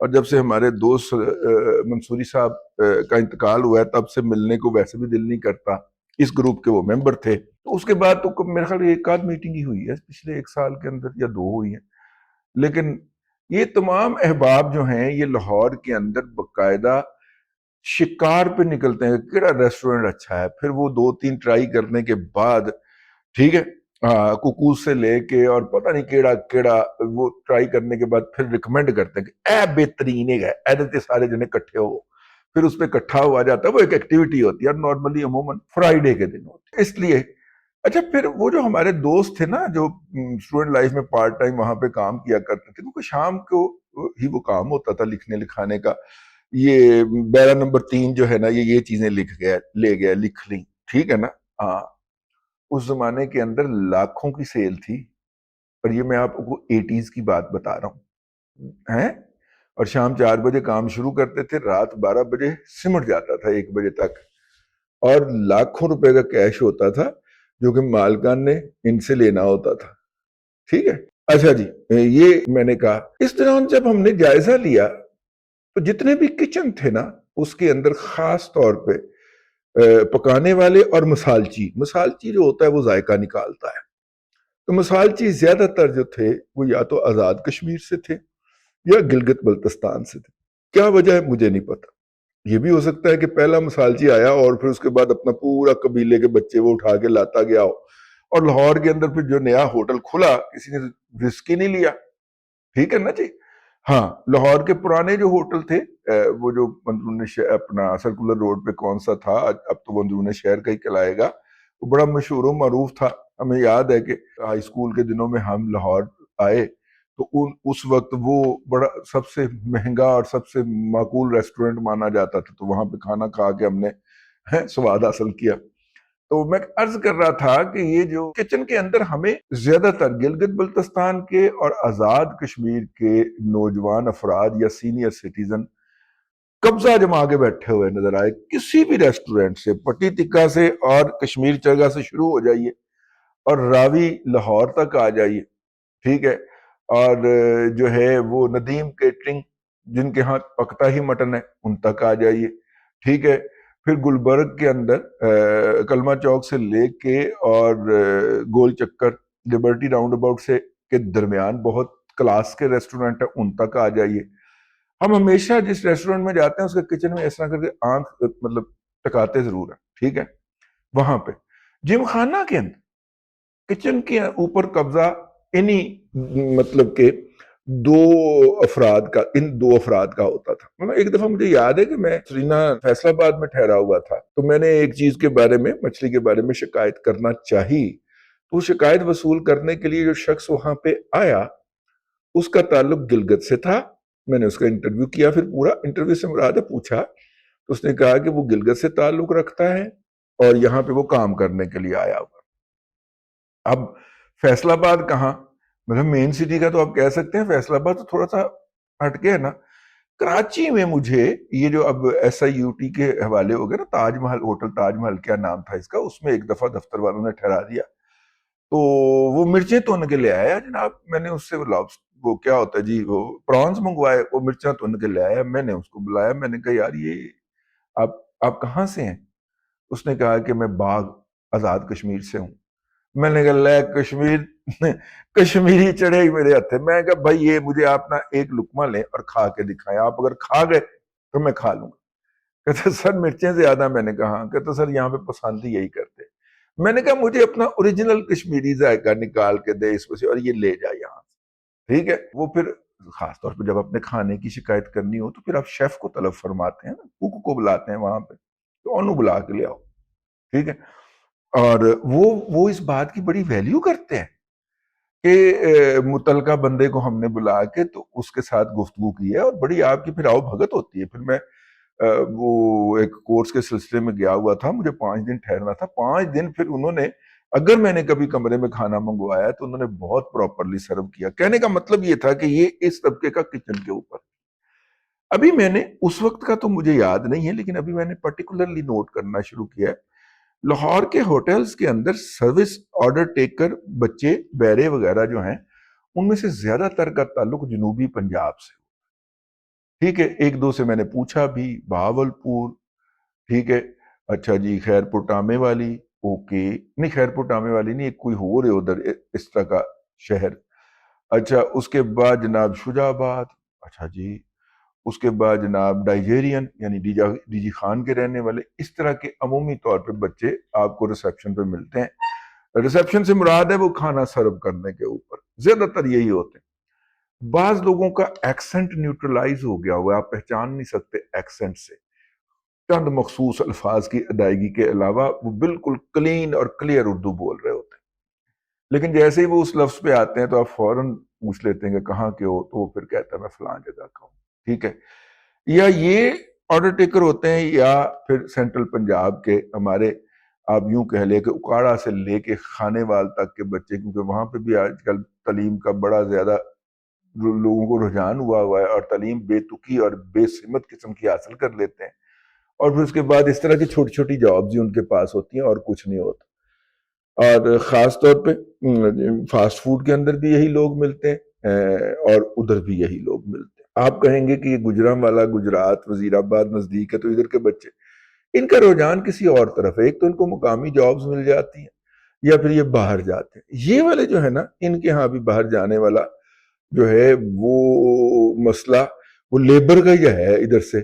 اور جب سے ہمارے دوست منصوری صاحب کا انتقال ہوا ہے تب سے ملنے کو ویسے بھی دل نہیں کرتا. اس گروپ کے وہ ممبر تھے. تو اس کے بعد تو میرے خیال ایک آدھ میٹنگ ہی ہوئی ہے پچھلے 1 سال کے اندر یا 2 ہوئی ہیں. لیکن یہ تمام احباب جو ہیں یہ لاہور کے اندر باقاعدہ شکار پہ نکلتے ہیں کیڑا ریسٹورنٹ اچھا ہے. پھر وہ 2-3 ٹرائی کرنے کے بعد ٹھیک ہے کوکوز سے لے کے اور پتہ نہیں کیڑا وہ ٹرائی کرنے کے بعد پھر ریکمینڈ کرتے ہیں کہ اے بہترین ہے ایدتے سارے جنے کٹھے ہو. پھر اس پہ کٹھا ہوا جاتا ہے. وہ ایک ایکٹیویٹی ہوتی ہے اور نارملی عموماً فرائیڈے کے دن ہوتی ہے. اس لیے اچھا پھر وہ جو ہمارے دوست تھے نا جو اسٹوڈنٹ لائف میں پارٹ ٹائم وہاں پہ کام کیا کرتے تھے کیونکہ شام کو ہی وہ کام ہوتا تھا لکھنے لکھانے کا. یہ بیرا نمبر 3 جو ہے نا یہ چیزیں لے گیا لکھ لیں ٹھیک ہے نا. ہاں اس زمانے کے اندر لاکھوں کی سیل تھی. اور یہ میں آپ کو 80s کی بات بتا رہا ہوں ہیں. اور شام 4 بجے کام شروع کرتے تھے رات 12 بجے سمٹ جاتا تھا 1 بجے تک. اور لاکھوں روپے کا کیش ہوتا تھا جو کہ مالکان نے ان سے لینا ہوتا تھا. ٹھیک ہے. اچھا جی یہ میں نے کہا اس دوران جب ہم نے جائزہ لیا تو جتنے بھی کچن تھے نا اس کے اندر خاص طور پہ پکانے والے اور مسالچی جو ہوتا ہے وہ ذائقہ نکالتا ہے. تو مسالچی زیادہ تر جو تھے وہ یا تو آزاد کشمیر سے تھے یا گلگت بلتستان سے تھے. کیا وجہ ہے مجھے نہیں پتا. یہ بھی ہو سکتا ہے کہ پہلا مسالچی آیا اور پھر اس کے بعد اپنا پورا قبیلے کے بچے وہ اٹھا کے لاتا گیا ہو. اور لاہور کے اندر پھر جو نیا ہوٹل کھلا کسی نے رسک ہی نہیں لیا. ٹھیک ہے نا جی. ہاں لاہور کے پرانے جو ہوٹل تھے وہ جو اندرون اپنا سرکولر روڈ پہ کون سا تھا اب تو وہ اندرون شہر کا ہی کہلائے گا. وہ بڑا مشہور و معروف تھا. ہمیں یاد ہے کہ ہائی اسکول کے دنوں میں ہم لاہور آئے تو اس وقت وہ بڑا سب سے مہنگا اور سب سے معقول ریسٹورنٹ مانا جاتا تھا. تو وہاں پہ کھانا کھا کے ہم نے سواد حاصل کیا. تو میں عرض کر رہا تھا کہ یہ جو کچن کے اندر ہمیں زیادہ تر گلگت بلتستان کے اور آزاد کشمیر کے نوجوان افراد یا سینئر سٹیزن قبضہ جما کے بیٹھے ہوئے نظر آئے. کسی بھی ریسٹورنٹ سے پٹی ٹکا سے اور کشمیر چرگا سے شروع ہو جائیے اور راوی لاہور تک آ جائیے. ٹھیک ہے. اور جو ہے وہ ندیم کیٹرنگ جن کے ہاں پکتا ہی مٹن ہے ان تک آ جائیے. ٹھیک ہے. پھر گلبرگ کے اندر کلمہ چوک سے لے کے اور گول چکر لبرٹی راؤنڈ اباؤٹ سے کے درمیان بہت کلاس کے ریسٹورنٹ ہیں ان تک آ جائیے. ہم ہمیشہ جس ریسٹورنٹ میں جاتے ہیں اس کے کچن میں اس طرح کر کے آنکھ مطلب ٹکاتے ضرور ہیں. ٹھیک ہے. وہاں پہ جم خانہ کے اندر کچن کے اوپر قبضہ انہی مطلب کہ ان 2 افراد کا ہوتا تھا. ایک دفعہ مجھے یاد ہے کہ میں سرینا فیصل آباد میں ٹھہرا ہوا تھا تو میں نے ایک چیز کے بارے میں مچھلی کے بارے میں شکایت کرنا چاہی. تو شکایت وصول کرنے کے لیے جو شخص وہاں پہ آیا اس کا تعلق گلگت سے تھا. میں نے اس کا انٹرویو کیا. پھر پورا انٹرویو سے مراد پوچھا تو اس نے کہا کہ وہ گلگت سے تعلق رکھتا ہے اور یہاں پہ وہ کام کرنے کے لیے آیا ہوا. اب فیصل آباد کہاں مطلب مین سٹی کا تو آپ کہہ سکتے ہیں. فیصل آباد تو تھوڑا سا ہٹ کے ہے نا. کراچی میں مجھے یہ جو اب ایس آئی یو ٹی کے حوالے ہو گئے نا تاج محل ہوٹل تاج محل کیا نام تھا اس کا اس میں ایک دفعہ دفتر والوں نے ٹھہرا دیا. تو وہ مرچیں تون کے لے آیا جناب. میں نے اس سے وہ کیا ہوتا ہے جی وہ پرانس منگوائے وہ مرچیں تون کے لے آیا. میں نے اس کو بلایا. میں نے کہا یار یہ آپ کہاں سے ہیں؟ اس نے کہا کہ میں باغ آزاد کشمیر سے ہوں. میں نے کہا لے کشمیری چڑھے ہی میرے ہاتھ. میں کہا بھائی یہ مجھے آپ نا ایک لقمہ لیں اور کھا کے دکھائیں. آپ اگر کھا گئے تو میں کھا لوں گا. کہتے سر مرچیں زیادہ. میں نے کہا ہاں. کہتے سر یہاں پہ پسند ہی یہی کرتے. میں نے کہا مجھے اپنا اوریجنل کشمیری ذائقہ نکال کے دے اس سے اور یہ لے جائے یہاں سے. ٹھیک ہے. وہ پھر خاص طور پہ جب اپنے کھانے کی شکایت کرنی ہو تو پھر آپ شیف کو طلب فرماتے ہیں نا. کوک کو بلاتے ہیں وہاں پہ تو انہوں بلا کے لے آؤ. ٹھیک ہے. اور وہ اس بات کی بڑی ویلیو کرتے ہیں کہ متعلقہ بندے کو ہم نے بلا کے تو اس کے ساتھ گفتگو کی ہے اور بڑی آپ کی پھر آؤ بھگت ہوتی ہے. پھر میں وہ ایک کورس کے سلسلے میں گیا ہوا تھا. مجھے 5 دن ٹھہرنا تھا. 5 دن پھر انہوں نے اگر میں نے کبھی کمرے میں کھانا منگوایا تو انہوں نے بہت پراپرلی سرو کیا. کہنے کا مطلب یہ تھا کہ یہ اس طبقے کا کچن کے اوپر. ابھی میں نے اس وقت کا تو مجھے یاد نہیں ہے لیکن ابھی میں نے پرٹیکولرلی نوٹ کرنا شروع کیا ہے. لاہور کے ہوٹلز کے اندر سروس آرڈر ٹیکر بچے بیرے وغیرہ جو ہیں ان میں سے زیادہ تر کا تعلق جنوبی پنجاب سے. ٹھیک ہے، ایک دو سے میں نے پوچھا بھی، بہاولپور، ٹھیک ہے، اچھا جی خیرپور ٹامے والی، اوکے، نہیں خیرپور ٹامے والی نہیں، ایک کوئی اور ہے ادھر اس طرح کا شہر، اچھا اس کے بعد جناب شجاع آباد، اچھا جی، اس کے بعد جناب ڈائجیرین یعنی ڈی جی خان کے رہنے والے، اس طرح کے عمومی طور پہ بچے آپ کو ریسیپشن پہ ملتے ہیں۔ ریسیپشن سے مراد ہے وہ کھانا سرو کرنے کے اوپر، زیادہ تر یہی ہوتے ہیں۔ بعض لوگوں کا ایکسنٹ نیوٹرلائز ہو گیا ہوا ہے، آپ پہچان نہیں سکتے ایکسنٹ سے، چند مخصوص الفاظ کی ادائیگی کے علاوہ وہ بالکل کلین اور کلیئر اردو بول رہے ہوتے ہیں، لیکن جیسے ہی وہ اس لفظ پہ آتے ہیں تو آپ فوراً پوچھ لیتے ہیں کہ کہاں کے ہو، تو وہ پھر کہتا ہے میں فلاں جگہ کا ہوں، ٹھیک ہے، یا یہ آرڈر ٹیکر ہوتے ہیں، یا پھر سینٹرل پنجاب کے ہمارے، آپ یوں کہہ لیں کہ اکاڑا سے لے کے خانے وال تک کے بچے، کیونکہ وہاں پہ بھی آج کل تعلیم کا بڑا زیادہ لوگوں کو رجحان ہوا ہے، اور تعلیم بے تکی اور بے سمت قسم کی حاصل کر لیتے ہیں، اور پھر اس کے بعد اس طرح کی چھوٹی چھوٹی جابز ہی ان کے پاس ہوتی ہیں اور کچھ نہیں ہوتا۔ اور خاص طور پہ فاسٹ فوڈ کے اندر بھی یہی لوگ ملتے ہیں، اور ادھر بھی یہی لوگ ملتے ہیں۔ آپ کہیں گے کہ یہ گجرانوالہ گجرات وزیر آباد نزدیک ہے تو ادھر کے بچے، ان کا رجحان کسی اور طرف ہے، ایک تو ان کو مقامی جابز مل جاتی ہیں، یا پھر یہ باہر جاتے ہیں۔ یہ والے جو ہے نا، ان کے ہاں بھی باہر جانے والا جو ہے وہ مسئلہ وہ لیبر کا ہی ہے، ادھر سے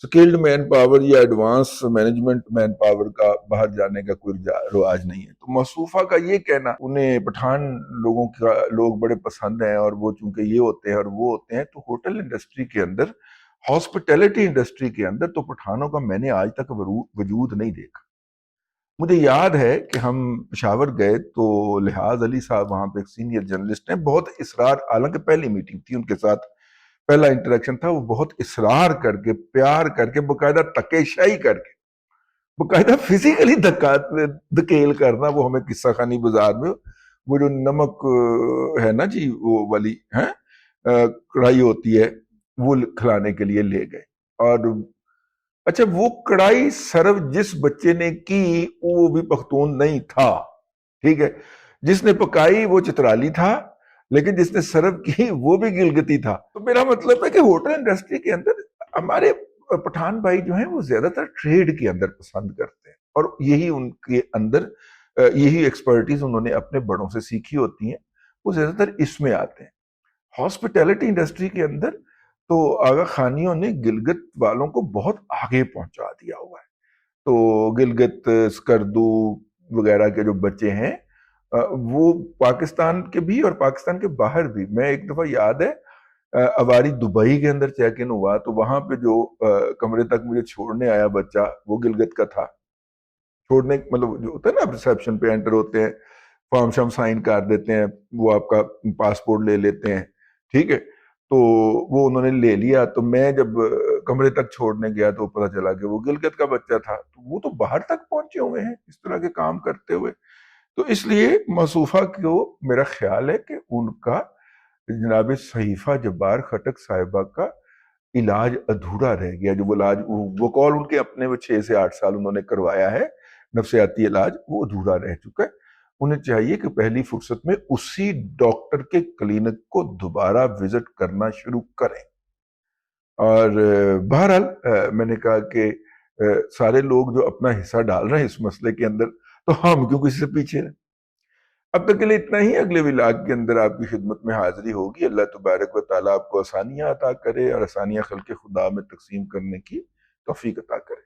سکلڈ مین پاور یا ایڈوانس مینجمنٹ مین پاور کا باہر جانے کا کوئی رواج نہیں ہے۔ تو مصطفیٰ کا یہ کہنا انہیں پٹھان لوگ بڑے پسند ہیں، اور وہ چونکہ یہ ہوتے ہیں اور وہ ہوتے ہیں، تو ہوٹل انڈسٹری کے اندر، ہاسپٹیلٹی انڈسٹری کے اندر تو پٹھانوں کا میں نے آج تک وجود نہیں دیکھا۔ مجھے یاد ہے کہ ہم پشاور گئے تو لحاظ علی صاحب وہاں پہ ایک سینئر جرنلسٹ ہیں، بہت اصرار، حالانکہ پہلی میٹنگ تھی ان کے ساتھ، پہلا انٹریکشن تھا، وہ بہت اصرار کر کے، پیار کر کے، باقاعدہ تکے شاہی کر کے، باقاعدہ فزیکلی دھکیل کرنا، وہ ہمیں قصہ خانی بازار میں وہ جو نمک ہے نا جی، وہ والی کڑھائی ہوتی ہے، وہ کھلانے کے لیے لے گئے، اور اچھا وہ کڑھائی سرو جس بچے نے کی وہ بھی پختون نہیں تھا، ٹھیک ہے، جس نے پکائی وہ چترالی تھا، لیکن جس نے سرو کی وہ بھی گلگتی تھا۔ تو میرا مطلب ہے کہ ہوٹل انڈسٹری کے اندر ہمارے پٹھان بھائی جو ہیں وہ زیادہ تر ٹریڈ کے اندر پسند کرتے ہیں، اور یہی ان کے اندر یہی ایکسپرٹیز انہوں نے اپنے بڑوں سے سیکھی ہوتی ہیں، وہ زیادہ تر اس میں آتے ہیں۔ ہاسپٹیلٹی انڈسٹری کے اندر تو آغا خانیوں نے گلگت والوں کو بہت آگے پہنچا دیا ہوا ہے۔ تو گلگت، اسکردو وغیرہ کے جو بچے ہیں وہ پاکستان کے بھی اور پاکستان کے باہر بھی، میں ایک دفعہ یاد ہے اواری دبئی کے اندر چیک ان ہوا تو وہاں پہ جو کمرے تک مجھے چھوڑنے آیا بچہ وہ گلگت کا تھا، چھوڑنے مطلب جو ہوتا ہے نا، ریسیپشن پہ انٹر ہوتے ہیں، فارم شام سائن کر دیتے ہیں، وہ آپ کا پاسپورٹ لے لیتے ہیں، ٹھیک ہے، تو وہ انہوں نے لے لیا، تو میں جب کمرے تک چھوڑنے گیا تو پتہ چلا کہ وہ گلگت کا بچہ تھا، تو وہ تو باہر تک پہنچے ہوئے ہیں اس طرح کے کام کرتے ہوئے۔ تو اس لیے مصطفیٰ کو میرا خیال ہے کہ ان کا جناب صحیفہ جبار خٹک صاحبہ کا علاج ادھورا رہ گیا، جو وہ علاج وہ کال ان کے اپنے وہ 6 سے 8 سال انہوں نے کروایا ہے نفسیاتی علاج، وہ ادھورا رہ چکا ہے۔ انہیں چاہیے کہ پہلی فرصت میں اسی ڈاکٹر کے کلینک کو دوبارہ وزٹ کرنا شروع کریں۔ اور بہرحال میں نے کہا کہ سارے لوگ جو اپنا حصہ ڈال رہے ہیں اس مسئلے کے اندر، تو ہم کیوں کسی سے پیچھے رہیں۔ اب تک کے لیے اتنا ہی، اگلے ولاگ کے اندر آپ کی خدمت میں حاضری ہوگی۔ اللہ تبارک و تعالیٰ آپ کو آسانیاں عطا کرے اور آسانیاں خلق خدا میں تقسیم کرنے کی توفیق عطا کرے۔